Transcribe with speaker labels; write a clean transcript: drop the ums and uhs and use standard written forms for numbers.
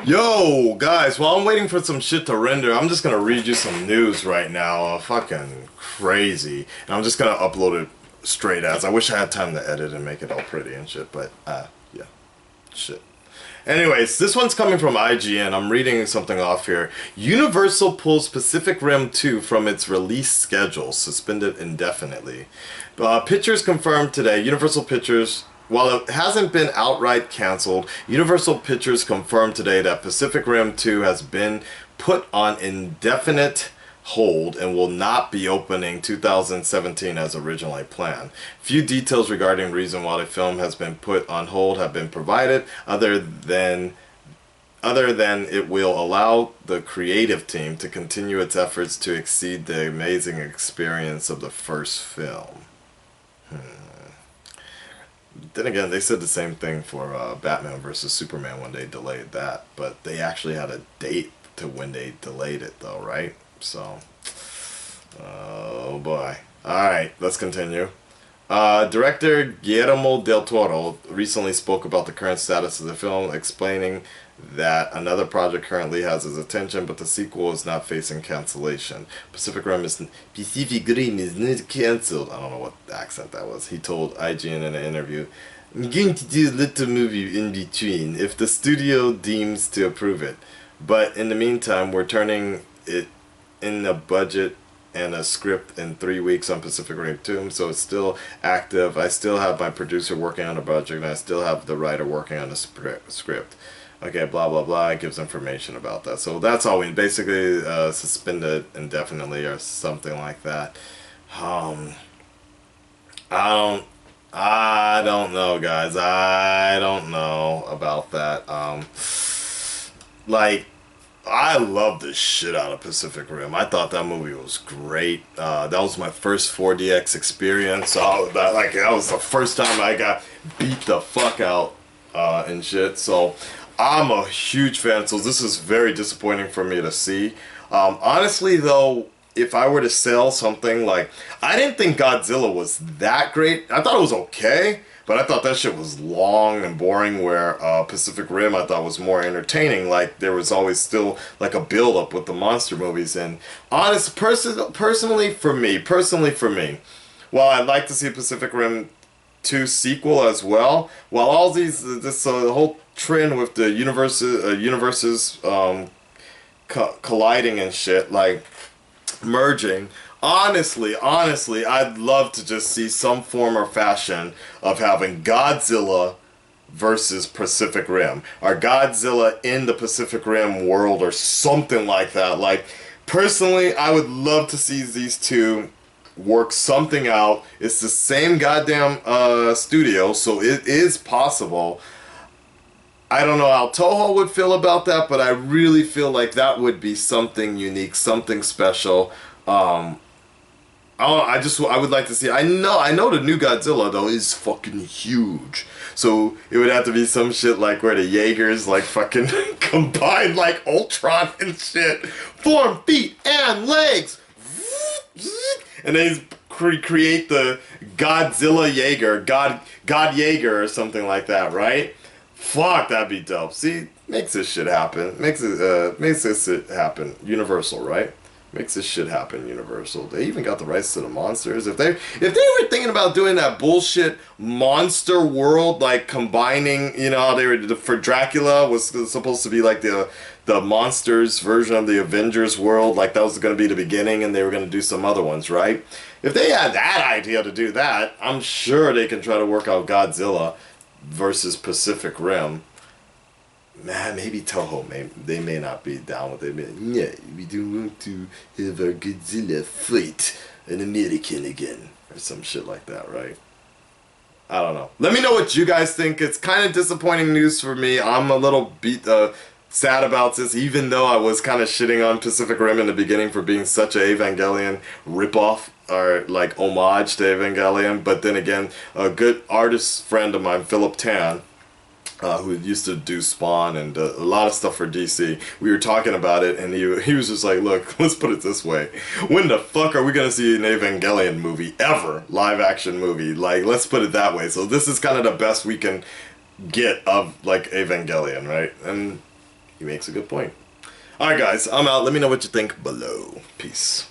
Speaker 1: Yo, guys, while I'm waiting for some shit to render, I'm just gonna read you some news right now. Fucking crazy. And I'm just gonna upload it straight as. I wish I had time to edit and make it all pretty and shit, but, yeah. Shit. Anyways, this one's coming from IGN. I'm reading something off here. Universal pulls Pacific Rim 2 from its release schedule, suspended indefinitely. Pictures confirmed today. Universal Pictures, while it hasn't been outright canceled, Universal Pictures confirmed today that Pacific Rim 2 has been put on indefinite hold and will not be opening 2017 as originally planned. Few details regarding the reason why the film has been put on hold have been provided, other than it will allow the creative team to continue its efforts to exceed the amazing experience of the first film. Then again, they said the same thing for Batman vs. Superman when they delayed that, but they actually had a date to when they delayed it though, right? So, oh boy. Alright, let's continue. Director Guillermo del Toro recently spoke about the current status of the film, explaining that another project currently has his attention, but the sequel is not facing cancellation. Pacific Rim is not cancelled. I don't know what accent that was. He told IGN in an interview, "I'm going to do a little movie in between if the studio deems to approve it. But in the meantime, we're turning it in a budget and a script in 3 weeks on Pacific Rim 2, so it's still active. I still have my producer working on the budget, and I still have the writer working on the script. Okay, blah blah blah. It gives information about that. So that's all we basically suspended indefinitely or something like that. I don't know, guys. I don't know about that. Like, I loved the shit out of Pacific Rim. I thought that movie was great. That was my first 4DX experience. So that was the first time I got beat the fuck out and shit. So I'm a huge fan. So this is very disappointing for me to see. Honestly, though, if I were to sell something like, I didn't think Godzilla was that great. I thought it was okay. But I thought that shit was long and boring, where Pacific Rim I thought was more entertaining. Like, there was always still like a build-up with the monster movies. And personally for me, while I'd like to see a Pacific Rim 2 sequel as well, while all this whole trend with the universes colliding and shit, like merging, honestly, I'd love to just see some form or fashion of having Godzilla versus Pacific Rim, or Godzilla in the Pacific Rim world, or something like that. Like, personally, I would love to see these two work something out. It's the same goddamn studio, so it is possible. I don't know how Toho would feel about that, but I really feel like that would be something unique, something special. I would like to see. I know the new Godzilla though is fucking huge, so it would have to be some shit like where the Jaegers like fucking combine like Ultron and shit, form feet and legs, and they create the Godzilla Jaeger, God Jaeger or something like that, right? Fuck, that'd be dope. See, makes this shit happen. Makes this shit happen. Universal, right? Makes this shit happen, Universal. They even got the rights to the monsters. If they were thinking about doing that bullshit monster world, like combining, you know, how they were for Dracula was supposed to be like the monsters version of the Avengers world, like that was going to be the beginning, and they were going to do some other ones, right? If they had that idea to do that, I'm sure they can try to work out Godzilla versus Pacific Rim. Man, maybe Toho may not be down with it. Yeah, we do want to have our Godzilla fight an American again, or some shit like that, right? I don't know. Let me know what you guys think. It's kind of disappointing news for me. I'm a little sad about this, even though I was kind of shitting on Pacific Rim in the beginning for being such a Evangelion ripoff, or like homage to Evangelion. But then again, a good artist friend of mine, Philip Tan, who used to do Spawn and a lot of stuff for DC. We were talking about it, and he was just like, look, let's put it this way. When the fuck are we going to see an Evangelion movie ever? Live action movie. Like, let's put it that way. So this is kind of the best we can get of, like, Evangelion, right? And he makes a good point. Alright guys, I'm out. Let me know what you think below. Peace.